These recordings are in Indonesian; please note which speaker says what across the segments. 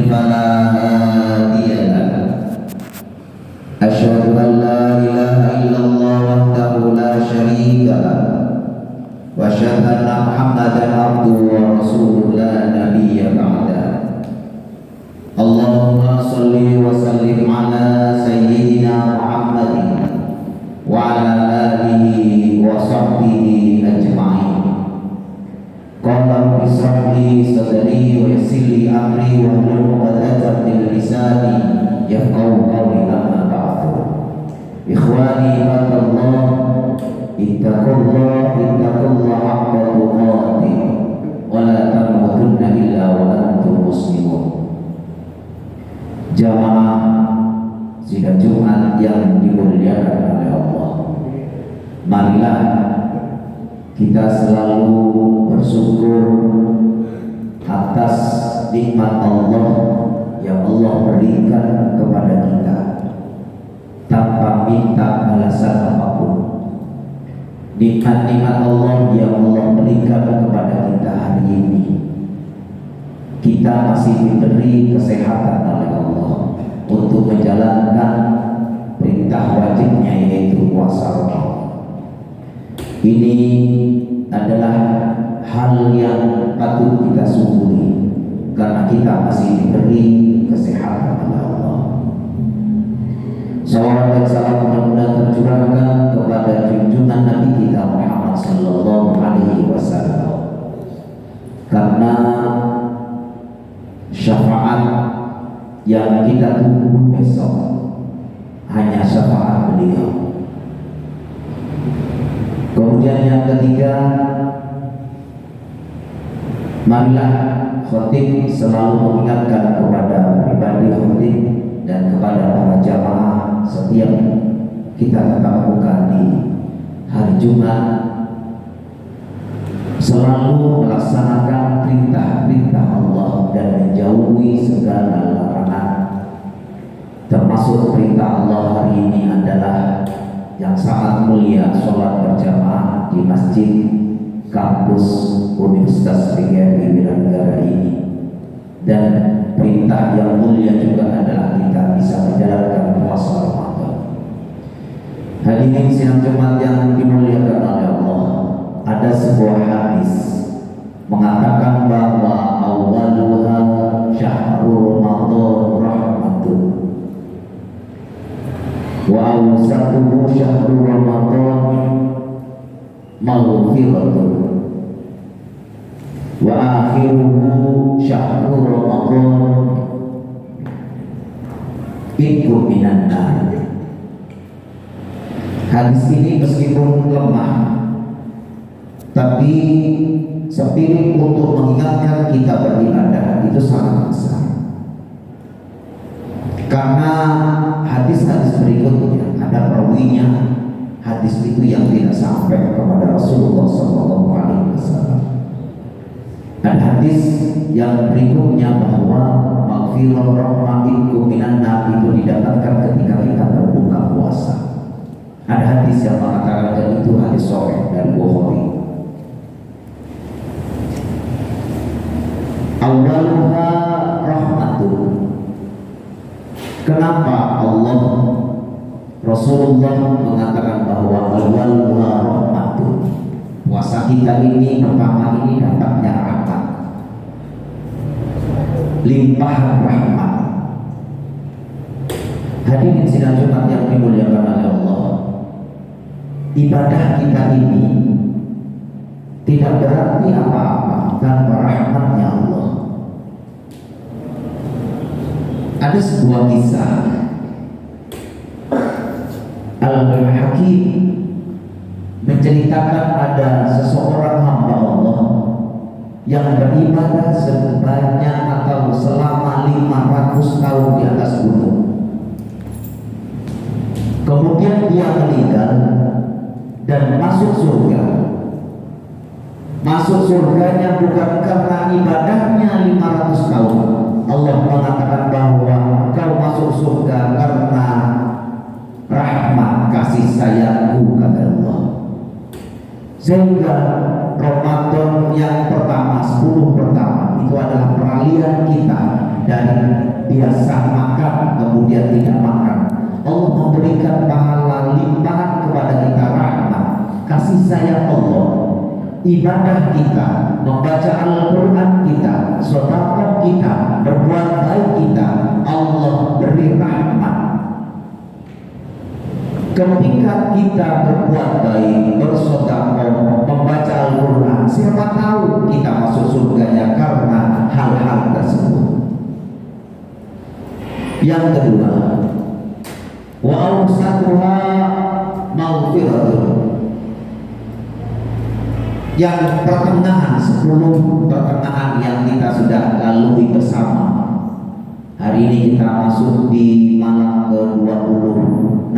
Speaker 1: فلا هادي له أشهد أن لا إله إلا الله وحده لا شريك له وأشهد أن محمدا عبده ورسوله لا نبي بعده اللهم صل وسلم على سيدنا محمد وعلى آله وصحبه أجمعين. قال رب اشرح لي صدري ويسر لي أمري واحلل عقدة من لساني يفقهوا قولي أما بعد. إخواني عباد الله اتقوا الله حق تقاته ولا تموتن إلا وأنتم مسلمون. Jamaah sidang Jumat yang dimuliakan oleh Allah, marilah kita selalu bersyukur atas nikmat Allah yang Allah berikan kepada kita tanpa minta balasan apapun. Nikmat-nikmat Allah yang Allah berikan kepada kita hari ini, kita masih diberi kesehatan oleh Allah untuk menjalankan perintah wajibnya, yaitu puasa Ramadan. Ini adalah hal yang patut kita syukuri karena kita masih diberi kesehatan oleh Allah. Salawat dan salam mudah-mudahan tercurahkan kepada junjungan Nabi kita Muhammad sallallahu alaihi wasallam, karena syafaat yang kita tunggu besok hanya syafaat beliau. Kemudian yang ketiga, marilah khotib selalu mengingatkan kepada pribadi khotib dan kepada para jamaah setiap kita tetap buka di hari Jumat, selalu melaksanakan perintah-perintah Allah dan menjauhi segala larangan. Termasuk perintah Allah hari ini adalah yang sangat mulia, sholat berjamaah di masjid kampus Universitas PGRI Wiranegara ini. Dan perintah yang mulia juga adalah kita bisa menjalankan puasa Ramadan. Hadirin sidang Jumat yang dimuliakan oleh Allah, ada sebuah hadis mengatakan bahwa awwaluha syahrul Ramadan rahmatun wa awsatuhu syahrul Ramadan maghfiratun wa akhiruhu syahrul Ramadan itqun minan nar. Hadis ini meskipun lemah, tapi spirit untuk mengingatkan kita beribadah itu sangat besar. Karena hadis-hadis berikutnya ada perawinya, hadis itu yang tidak sampai kepada Rasulullah SAW. Dan hadis yang berikutnya bahwa maghfirah rahmatikum minan nar itu didapatkan ketika kita berbuka puasa. Ada hadis yang mengatakan, dan itu hadis sahih dari Bukhari. Awwaluha rahmatun. Kenapa Allah Rasulullah mengatakan bahwa awwaluha rahmatun? Puasa kita ini pertama ini dapatnya rahmat, limpah rahmat. Hadirin sidang Jumat yang dimuliakan oleh Allah, ibadah kita ini tidak berarti apa-apa tanpa rahmatnya Allah. Ada sebuah kisah, Al-Hakim menceritakan ada seseorang hamba Allah yang beribadah sebanyak atau selama 500 tahun di atas gunung. Kemudian dia meninggal dan masuk surga. Masuk surganya bukan karena ibadahnya 500 tahun. Allah mengatakan bahwa kau masuk surga karena rahmat kasih sayangku, kata Allah. Sehingga Ramadan yang pertama, 10 pertama itu adalah peralihan kita dari biasa makan kemudian tidak makan. Allah memberikan pahala limpahan kepada kita, rahmat, kasih sayang Allah. Ibadah kita, membaca Al-Quran kita, sedekah kita, berbuat baik kita, Allah beri rahmat. Ketika kita berbuat baik, bersedekah, membaca Al-Quran, siapa tahu kita masuk surganya karena hal-hal tersebut. Yang kedua, wa awsatuha maghfiratun. Yang pertengahan, 10 pertengahan yang kita sudah lalui bersama. Hari ini kita masuk di malam ke-26.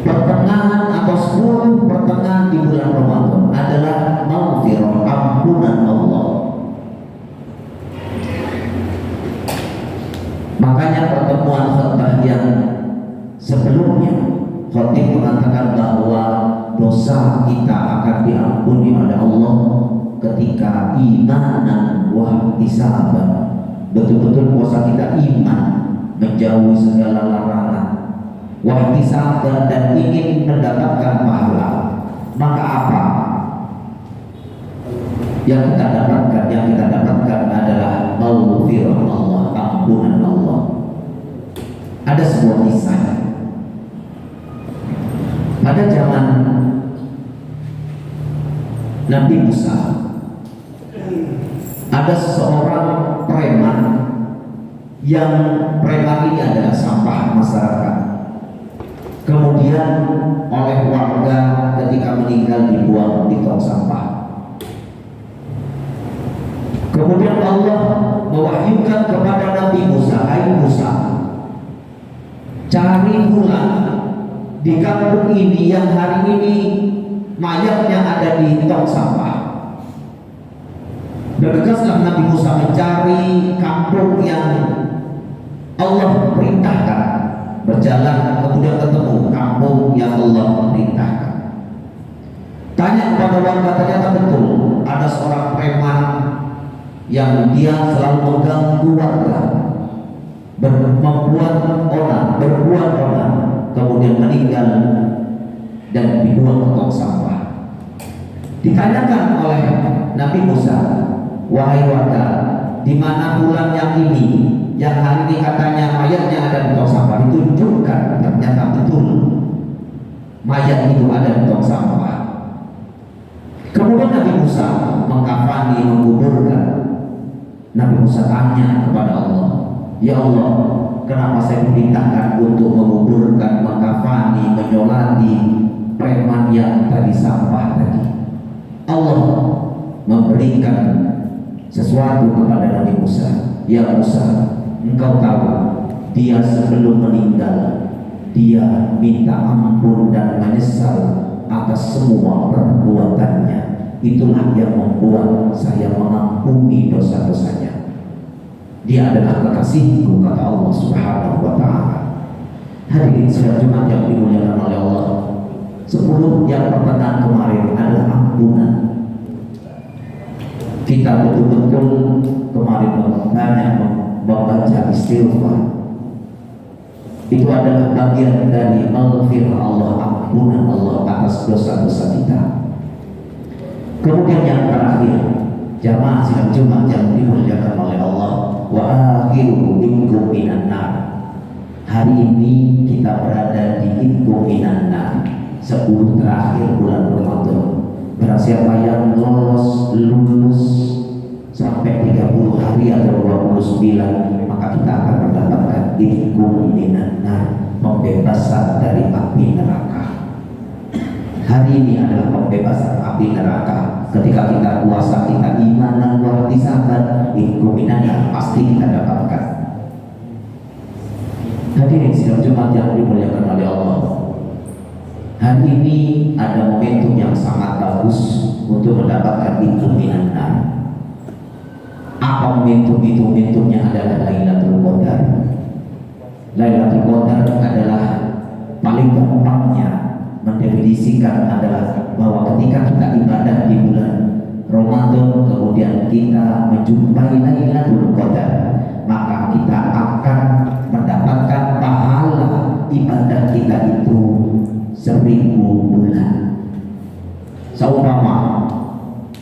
Speaker 1: Pertengahan atau 10 pertengahan di bulan Ramadan adalah maghfirah, ampunan Allah. Makanya pertemuan khutbah yang sebelumnya Khatib mengatakan bahwa dosa kita akan diampuni oleh Allah ketika imanan wa ihtisaban. Betul-betul puasa kita iman, menjauhi segala larangan, wa ihtisaban, dan ingin mendapatkan pahala. Maka apa yang kita dapatkan? Yang kita dapatkan adalah maghfirah Allah, ampunan Allah. Ada sebuah kisah pada zaman Nabi Musa. Ada seseorang preman yang preman ini adalah sampah masyarakat. Kemudian oleh warga ketika meninggal dibuang di tong sampah. Kemudian Allah mewahyukan kepada Nabi Musa, hai Musa, cari fulan di kampung ini yang hari ini mayatnya ada di tong sampah. Bergegaslah Nabi Musa mencari kampung yang Allah perintahkan. Berjalan kemudian ketemu kampung yang Allah perintahkan. Tanya kepada warga, ternyata betul ada seorang preman yang dia selalu mengganggu warga, membuat onar, berbuat onar, kemudian meninggal dan dibuang ke tong sampah. Ditanyakan oleh Nabi Musa, wahai warga, di mana bulan yang ini yang hari ini katanya mayatnya ada di tong sampah? Ditunjukkan, ternyata betul mayat itu ada di tong sampah. Kemudian Nabi Musa mengkafani, menguburkan. Nabi Musa tanya kepada Allah, ya Allah, kenapa saya diperintahkan untuk menguburkan, mengkafani, menyolati preman yang tadi sampah tadi? Allah memberikan sesuatu kepada Nabi Musa. Ya Musa, engkau tahu dia sebelum meninggal dia minta ampun dan menyesal atas semua perbuatannya. Itulah yang membuat saya mengampuni dosa-dosanya. Dia adalah kekasihku, kata Allah Subhanahu wa ta'ala. Hadirin sidang Jumat yang dimuliakan oleh Allah, 10 yang pertengahan kemarin adalah ampunan. Kita betul-betul kemarin banyak membaca istighfar. Itu adalah bagian dari maghfirah Allah, ampunan Allah atas dosa-dosa kita. Kemudian yang terakhir, jamaah sidang Jumat yang dimuliakan oleh Allah, wa akhiru minkum minan nar. Hari ini kita berada di minkum minan nar, 10 terakhir bulan Ramadan. Barang siapa yang lulus sampai 30 hari atau 29, maka kita akan mendapatkan minkum minan nar, pembebasan dari api neraka. Hari ini adalah pembebasan api neraka. Ketika kita puasa, kita imanan wa ihtisaban, minkum minan nar, pasti kita dapatkan. Hadirin sidang Jumat yang dimuliakan oleh Allah, hari ini ada momentum yang sangat bagus untuk mendapatkan minkum minan nar. Apa momentum itu? Momentumnya adalah Lailatul Qadar. Lailatul Qadar adalah paling gampangnya mendefinisikan adalah bahwa ketika kita ibadah di bulan Ramadan kemudian kita menjumpai Lailatul Qadar, maka kita akan mendapatkan pahala ibadah kita itu 1000 bulan. Seumpama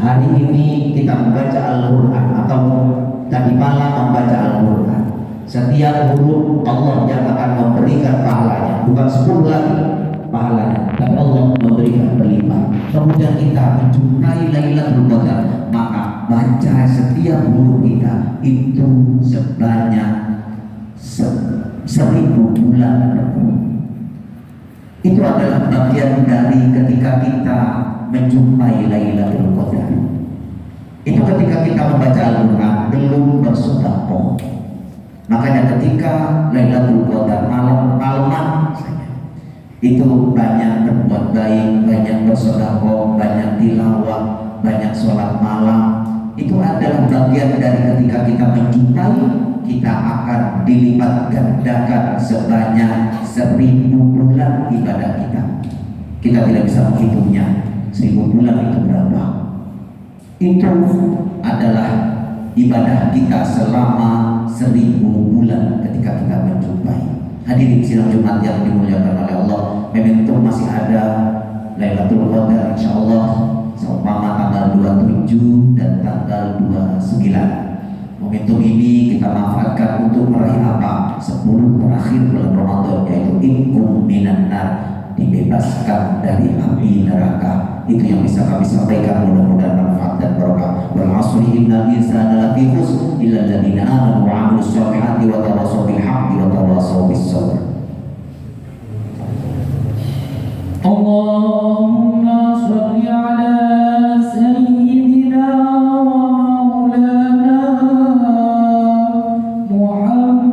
Speaker 1: hari ini kita membaca Al-Quran atau tadi malam membaca Al-Quran, setiap huruf Allah yang akan memberikan pahalanya, bukan 10 lagi pahalanya, tapi Allah memberikan berlipat. Kemudian kita menjumpai Lailatul Qadar, maka baca setiap huruf kita itu sebanyak 1000 bulan. Itu adalah bagian dari ketika kita menjumpai Lailatul Qadar. Itu ketika kita membaca Al-Quran belum bersedekah. Makanya ketika Lailatul Qadar malaman saja, itu banyak berbuat baik, banyak bersedekah, banyak tilawah, banyak sholat malam. Itu adalah bagian dari ketika kita menjumpai, kita akan dilipat gandakan sebanyak 1000 bulan ibadah kita. Kita tidak bisa menghitungnya 1000 bulan itu berapa. Itu adalah ibadah kita selama 1000 bulan ketika kita menjumpai. Hadirin sidang Jumat yang dimuliakan oleh Allah, momentum masih ada Lailatul Qadar insyaallah seumpama tanggal 27 dan tanggal 29. Momentum ini kita manfaatkan untuk meraih apa? 10 terakhir bulan Ramadan, yaitu inkum minan nar, dibebaskan dari api neraka. Itu yang bisa kami sampaikan, mudah-mudahan manfaat dan barokah. Wal 'asri innal insana lafi khusr illa alladziina aamanu wa 'amilus shalihati wa tawassaw bil haqqi wa tawassaw bis sabr.
Speaker 2: Allahumma shalli 'ala sayyidina wa maulana Muhammad.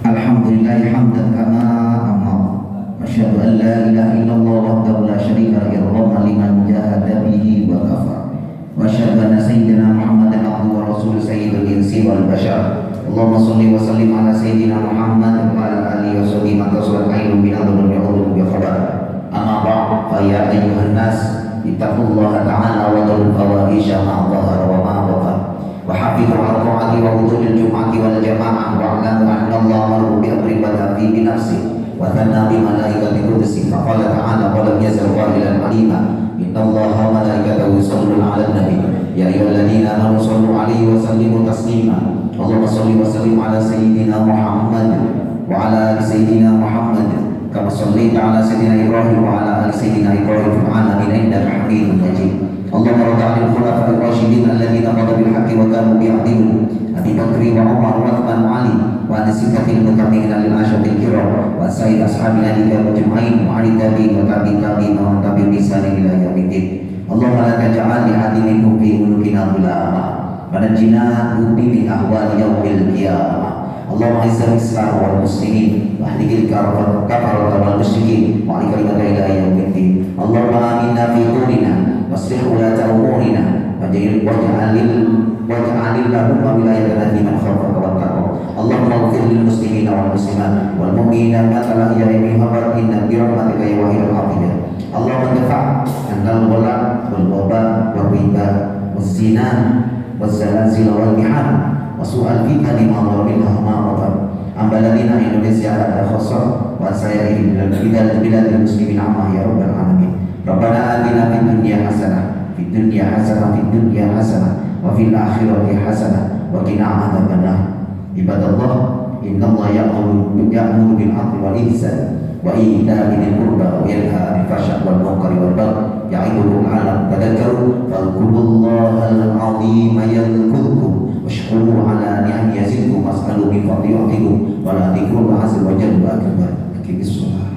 Speaker 1: Alhamdulillah hamdan kama amar. Asyhadu an la ilaha illallah wahdahu la syarika lahu liman jahada bihi wa kafar. Wa asyhadu anna sayyidina Muhammadan abduhu wa rasuluhu sayyidul insi wal bashar. Allahumma shalli wa sallim ala sayyidina Muhammad wa ala alihi wa sahbihi man tasawwara bi adlun ya'udhu bi khabar. Amma ba'd, fa ya ayyuhan nas ittaqullaha ta'ala wa dhul fawahisha ma dhahara wa ma batan. وحافظوا على الطاعة وحضور الجمعة والجماعة واعلموا أن الله أمر بأمر بدأ فيه بنفسه وثنى بملائكة قدسه فقال تعالى ولم يزل قائلا عليما إن الله وملائكته يصلون على النبي يا أيها الذين آمنوا صلوا عليه وسلموا تسليما اللهم صل وسلم على سيدنا محمد وعلى آل سيدنا محمد كما صليت على سيدنا إبراهيم وعلى آل سيدنا إبراهيم في العالمين إنك حميد مجيد اللهم رضى عن الخلفاء الراشدين الذين قضوا بالحق وكانوا بيعدلون أبي بكر وعمر وعثمان وعلي وعن الستة المتبعين للعشرة الكرام وعن سائر أصحاب نبيك أجمعين وعن التابعين وتابعين تابعين ومن تبعهم بإحسان إلى يوم الدين اللهم لا تجعل لأحد منهم في ملكنا غلاما ونجنا من أهوال يوم القيامة اللهم اعز الإسلام والمسلمين واهلك الكفرة والمشركين وعلى كلمة إلى يوم الدين اللهم آمنا في قولنا واصلح ولاة أمورنا واجعل اللهم ولايتنا في من خافك واتقاك اللهم اغفر للمسلمين والمسلمات والمؤمنين والمؤمنات الأحياء منهم والأموات برحمتك يا واحد القاهر اللهم ادفع عنا الغلا والوباء والربا والزنا والزلازل والمحن وسوء الفتن ما ظهر منها وما بطن عن بلدنا إندونيسيا هذا خاصة وعن سائر بلاد المسلمين عما يا رب العالمين ربنا آتنا في الدنيا حسنة في الدنيا حسنة وفي الآخرة حسنة وقنا عذاب النار عباد الله إن الله يأمر بالعدل والإحسان وإيتاء ذي القربى وينهى عن الفحشاء والمنكر والبغي يعظكم لعلكم تذكرون فاذكروا الله العظيم يذكركم واشكروا على نعمه يزدكم واسألوا من فضله يعطيكم ولا ذكر الله عز وجل أكبر. أقم الصلاة.